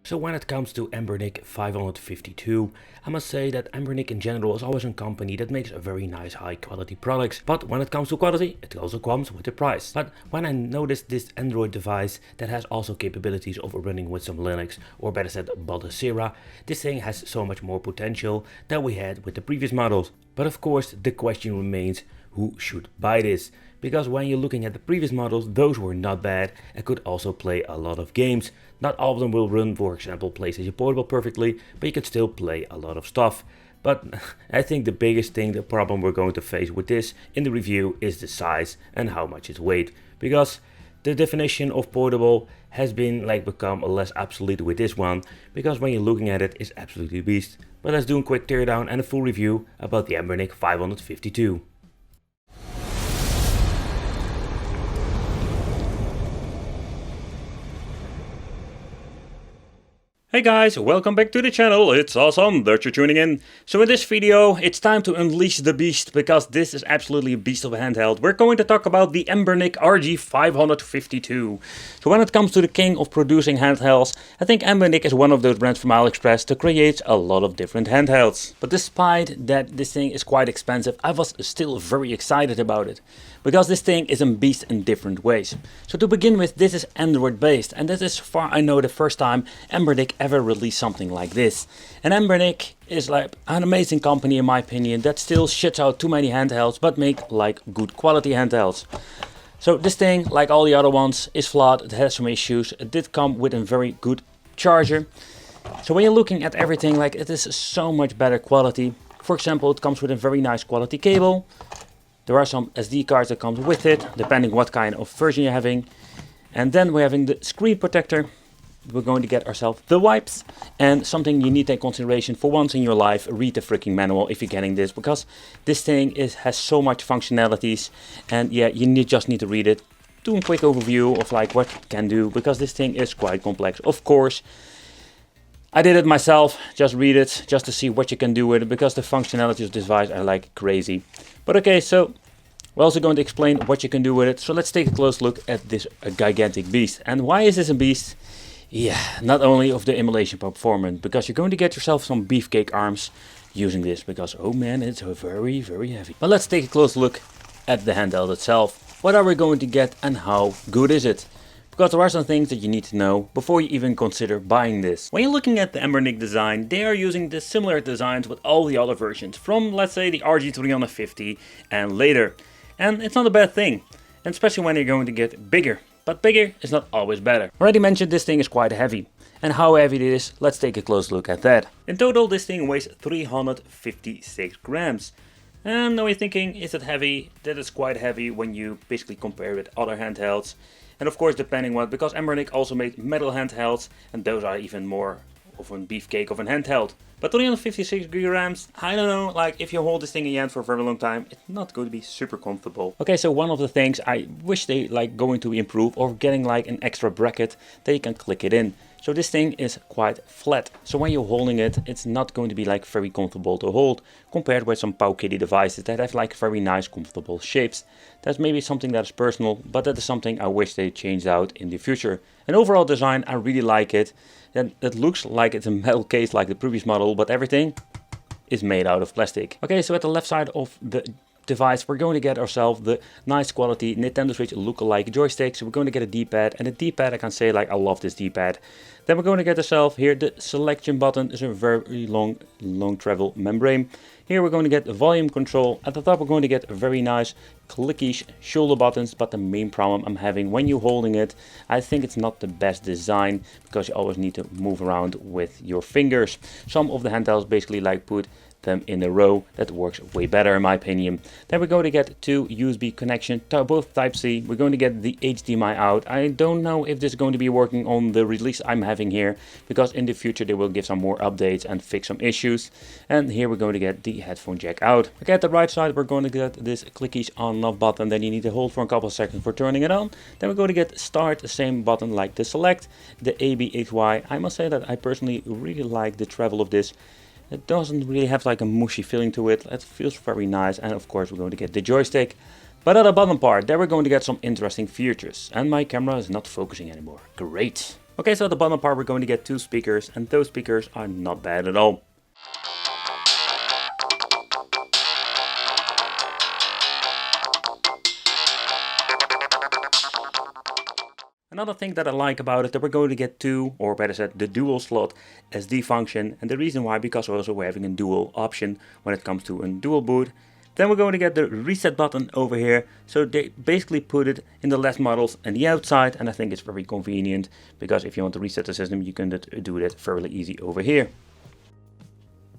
So when it comes to Anbernic 552, I must say that Anbernic in general is always a company that makes very nice high quality products. But when it comes to quality, it also comes with a price. But when I noticed this Android device that has also capabilities of running with some Linux, or better said Botacera, this thing has so much more potential than we had with the previous models. But of course the question remains, who should buy this? Because when you're looking at the previous models, those were not bad and could also play a lot of games. Not all of them will run, for example, PlayStation Portable perfectly, but you can still play a lot of stuff. But I think the biggest thing, the problem we're going to face with this in the review is the size and how much it weighs. Because the definition of portable has been become less obsolete with this one, because when you're looking at it, it's absolutely beast. But let's do a quick teardown and a full review about the Anbernic 552. Hey guys, welcome back to the channel. It's awesome that you're tuning in. So in this video, it's time to unleash the beast, because this is absolutely a beast of a handheld. We're going to talk about the Anbernic RG552. So when it comes to the king of producing handhelds, I think Anbernic is one of those brands from AliExpress that creates a lot of different handhelds. But despite that this thing is quite expensive, I was still very excited about it, because this thing is a beast in different ways. So to begin with, this is Android based, and this is, so far I know, the first time Anbernic ever released something like this. And Anbernic is like an amazing company in my opinion that still shits out too many handhelds but make good quality handhelds. So this thing, like all the other ones, is flawed. It has some issues. It did come with a very good charger. So when you're looking at everything, it is so much better quality. For example, it comes with a very nice quality cable. There are some SD cards that comes with it, depending what kind of version you're having. And then we're having the screen protector. We're going to get ourselves the wipes, and something you need to take consideration for once in your life: read the freaking manual if you're getting this, because this thing has so much functionalities, and yeah, you just need to read it. Do a quick overview of what it can do, because this thing is quite complex. Of course, I did it myself. Just read it, just to see what you can do with it, because the functionalities of this device are crazy. But okay, so we're also going to explain what you can do with it. So let's take a close look at this gigantic beast. And why is this a beast? Yeah, not only of the emulation performance, because you're going to get yourself some beefcake arms using this, because oh man, it's very, very heavy. But let's take a close look at the handheld itself. What are we going to get and how good is it? Because there are some things that you need to know before you even consider buying this. When you're looking at the Anbernic design, they are using the similar designs with all the other versions, from let's say the RG350 and later. And it's not a bad thing, and especially when you're going to get bigger. But bigger is not always better. Already mentioned, this thing is quite heavy. And how heavy it is, let's take a close look at that. In total, this thing weighs 356 grams. And now you're thinking, is it heavy? That is quite heavy when you basically compare it with other handhelds. And of course, depending what, because Anbernic also made metal handhelds, and those are even more of a beefcake of a handheld. But 356 grams, I don't know, if you hold this thing in your hand for a very long time, it's not going to be super comfortable. Okay, so one of the things I wish they going to improve, or getting an extra bracket that you can click it in. So this thing is quite flat, so when you're holding it, it's not going to be very comfortable to hold, compared with some Powkiddy devices that have very nice comfortable shapes. That's maybe something that is personal, but that is something I wish they changed out in the future. An overall design, I really like it. And it looks like it's a metal case like the previous model, but everything is made out of plastic. Okay, so at the left side of the device, we're going to get ourselves the nice quality Nintendo Switch look-alike joystick. So we're going to get a D-pad, and the D-pad, I can say I love this D-pad. Then we're going to get ourselves here the selection button. Is a very long travel membrane. Here we're going to get the volume control. At the top we're going to get a very nice clicky shoulder buttons, but the main problem I'm having when you're holding it, I think it's not the best design, because you always need to move around with your fingers. Some of the handhelds basically put them in a row. That works way better in my opinion. Then we're going to get two USB connection, both Type-C. We're going to get the HDMI out. I don't know if this is going to be working on the release I'm having here, because in the future they will give some more updates and fix some issues. And here we're going to get the headphone jack out. Okay, at the right side we're going to get this clickish on off button that you need to hold for a couple of seconds for turning it on. Then we're going to get start, the same button like the select, the ABHY. I must say that I personally really like the travel of this. It doesn't really have a mushy feeling to it. It feels very nice. And of course we're going to get the joystick. But at the bottom part, there we're going to get some interesting features. And my camera is not focusing anymore. Great. Okay, so at the bottom part we're going to get 2 speakers, and those speakers are not bad at all. Another thing that I like about it, that we're going to get 2, or better said, the dual slot SD function, and the reason why, because also we're having a dual option when it comes to a dual boot. Then we're going to get the reset button over here, so they basically put it in the less models and the outside, and I think it's very convenient, because if you want to reset the system, you can do that fairly easy over here.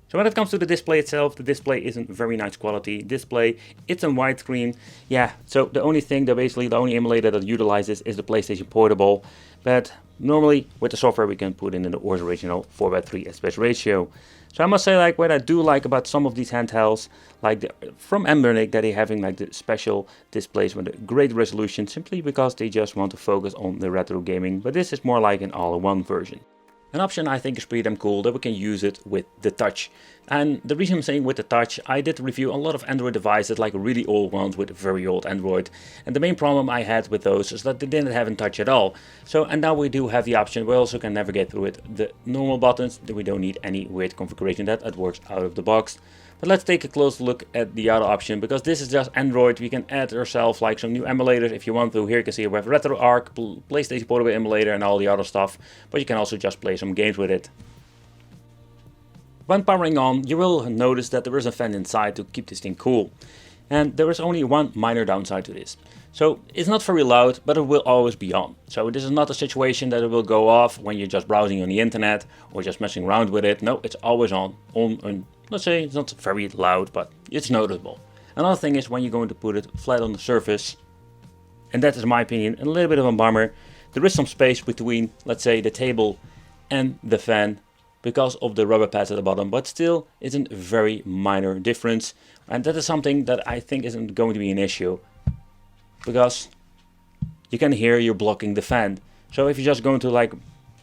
So when it comes to the display itself, the display isn't very nice quality display. It's in widescreen. Yeah, so the only thing that basically, the only emulator that utilizes is the PlayStation Portable. But normally with the software we can put in the original 4:3 aspect ratio. So I must say, like, what I do like about some of these handhelds, like from Anbernic, that they're having like the special displays with a great resolution, simply because they just want to focus on the retro gaming. But this is more like an all-in-one version. An option I think is pretty damn cool, that we can use it with the touch. And the reason I'm saying with the touch, I did review a lot of Android devices, like really old ones with very old Android. And the main problem I had with those is that they didn't have a touch at all. So, and now we do have the option, we also can navigate through it. The normal buttons, we don't need any weird configuration, that works out of the box. But let's take a close look at the other option, because this is just Android. We can add ourselves like some new emulators if you want to. Here you can see we have RetroArch, PlayStation Portable emulator and all the other stuff. But you can also just play some games with it. When powering on, you will notice that there is a fan inside to keep this thing cool. And there is only one minor downside to this. So it's not very loud, but it will always be on. So this is not a situation that it will go off when you're just browsing on the internet or just messing around with it. No, it's always on let's say it's not very loud, but it's noticeable. Another thing is when you're going to put it flat on the surface, and that is in my opinion a little bit of a bummer. There is some space between, let's say, the table and the fan because of the rubber pads at the bottom, but still it's a very minor difference, and that is something that I think isn't going to be an issue, because you can hear you're blocking the fan. So if you're just going to like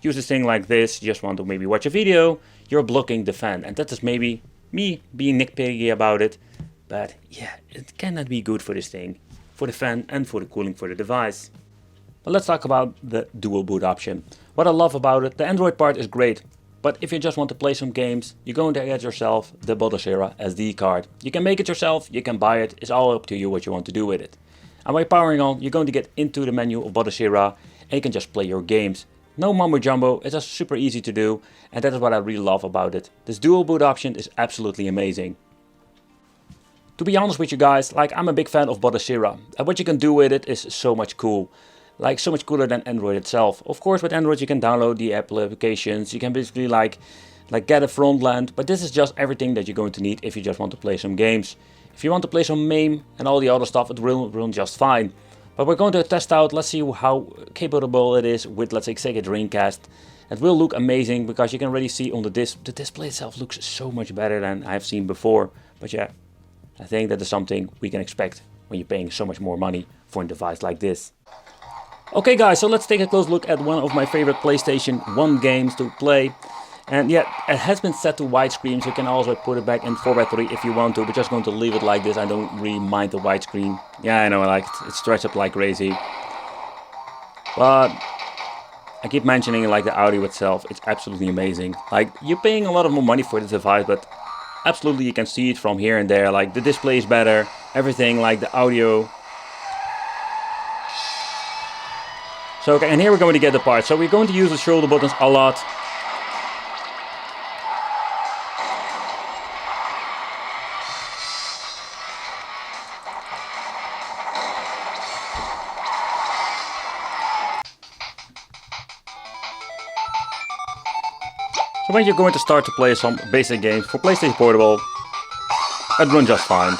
use this thing like this, you just want to maybe watch a video, you're blocking the fan, and that is maybe me being nitpicky about it, but yeah, it cannot be good for this thing, for the fan and for the cooling for the device. But let's talk about the dual boot option. What I love about it, the Android part is great, but if you just want to play some games, you're going to get yourself the Botacera SD card. You can make it yourself, you can buy it, it's all up to you what you want to do with it. And by powering on, you're going to get into the menu of Botacera and you can just play your games. No mumbo jumbo, it's just super easy to do, and that is what I really love about it. This dual boot option is absolutely amazing. To be honest with you guys, like, I'm a big fan of Botacera, and what you can do with it is so much cool. Like, so much cooler than Android itself. Of course, with Android you can download the Apple applications, you can basically like get a front end, but this is just everything that you're going to need if you just want to play some games. If you want to play some MAME and all the other stuff, it will run just fine. But we're going to test out, let's see how capable it is with, let's say, Sega Dreamcast. It will look amazing, because you can already see on the display itself looks so much better than I've seen before. But yeah, I think that is something we can expect when you're paying so much more money for a device like this. Okay guys, so let's take a close look at one of my favorite PlayStation 1 games to play. And yeah, it has been set to widescreen, so you can also put it back in 4:3 if you want to. We're just going to leave it like this. I don't really mind the widescreen. Yeah, I know, like, it's stretched up like crazy. But I keep mentioning, like, the audio itself, it's absolutely amazing. Like, you're paying a lot of more money for this device, but absolutely you can see it from here and there. Like, the display is better, everything, like the audio. So, okay, and here we're going to get the parts. So we're going to use the shoulder buttons a lot. So when you're going to start to play some basic games for PlayStation Portable, it runs just fine.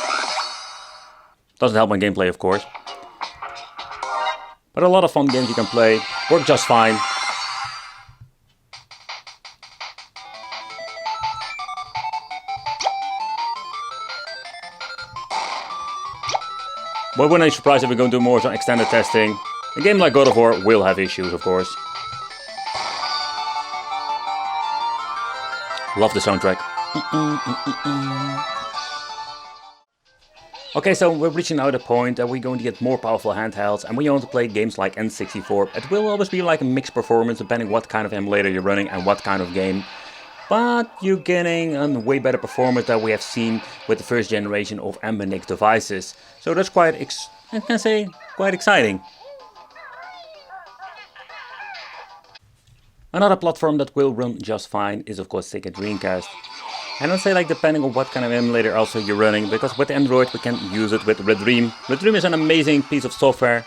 Doesn't help my gameplay, of course. But a lot of fun games you can play, work just fine. But wouldn't be surprised if we're going to do more some extended testing. A game like God of War will have issues, of course. Love the soundtrack. Okay, so we're reaching now the point that we're going to get more powerful handhelds, and when you want to play games like N64, it will always be like a mixed performance depending what kind of emulator you're running and what kind of game. But you're getting a way better performance that we have seen with the first generation of Anbernic devices. So that's quite, I can say, quite exciting. Another platform that will run just fine is of course Sega Dreamcast. And I'd say like depending on what kind of emulator also you're running, because with Android we can use it with Redream. Redream is an amazing piece of software.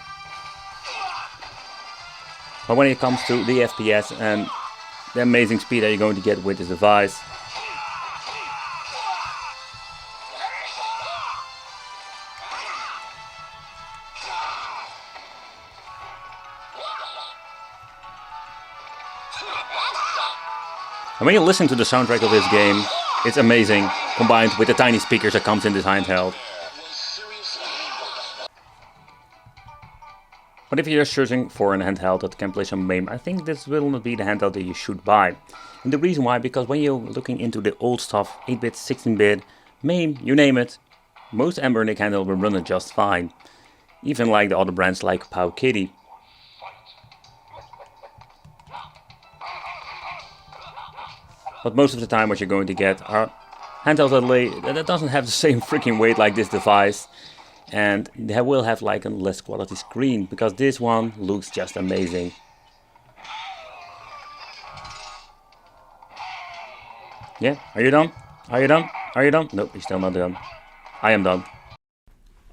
But when it comes to the FPS and the amazing speed that you're going to get with this device, and when you listen to the soundtrack of this game, it's amazing, combined with the tiny speakers that comes in this handheld. But if you're searching for an handheld that can play some MAME, I think this will not be the handheld that you should buy. And the reason why, because when you're looking into the old stuff, 8-bit, 16-bit, MAME, you name it, most Anbernic handheld will run it just fine. Even like the other brands like Powkiddy. But most of the time what you're going to get are handhelds that doesn't have the same freaking weight like this device. And they will have like a less quality screen, because this one looks just amazing. Yeah, are you done? Are you done? Are you done? Nope, you're still not done. I am done.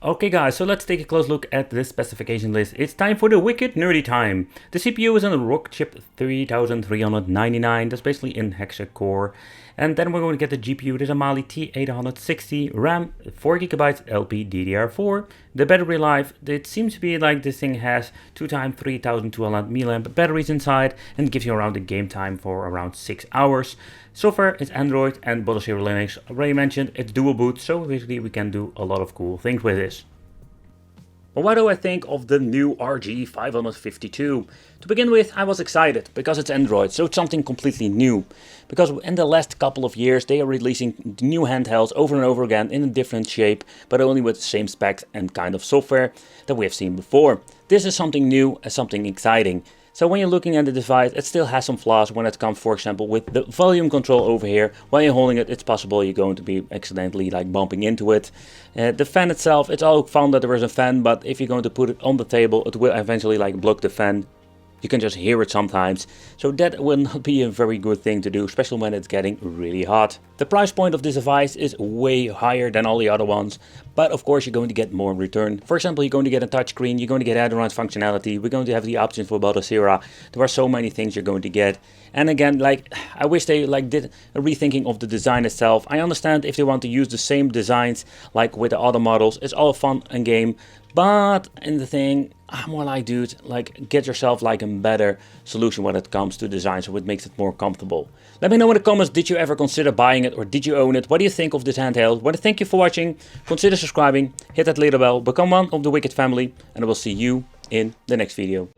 Okay guys, so let's take a close look at this specification list. It's time for the wicked nerdy time. The CPU is on a Rockchip 3399, that's basically in hexa-core. And then we're going to get the GPU, there's a Mali T860, RAM 4GB LPDDR4. The battery life, it seems to be like this thing has 2x 3200 mAh batteries inside and gives you around the game time for around 6 hours. Software is Android and Botacera Linux. Already mentioned, it's dual boot, so basically we can do a lot of cool things with this. But what do I think of the new RG552? To begin with, I was excited because it's Android, so it's something completely new. Because in the last couple of years they are releasing new handhelds over and over again in a different shape, but only with the same specs and kind of software that we have seen before. This is something new and something exciting. So when you're looking at the device, it still has some flaws when it comes, for example, with the volume control over here. While you're holding it, it's possible you're going to be accidentally like bumping into it. The fan itself, it's all fun that there is a fan, but if you're going to put it on the table, it will eventually like block the fan. You can just hear it sometimes, so that will not be a very good thing to do, especially when it's getting really hot. The price point of this device is way higher than all the other ones, but of course you're going to get more in return. For example, you're going to get a touchscreen, you're going to get add-on functionality, we're going to have the options for Botacera. There are so many things you're going to get. And again, like, I wish they like did a rethinking of the design itself. I understand if they want to use the same designs like with the other models, it's all fun and game. But in the thing, I'm more like, dude, like get yourself like a better solution when it comes to design, so it makes it more comfortable. Let me know in the comments, did you ever consider buying it or did you own it? What do you think of this handheld? Well, thank you for watching. Consider subscribing, hit that little bell, become one of the Wicked family, and I will see you in the next video.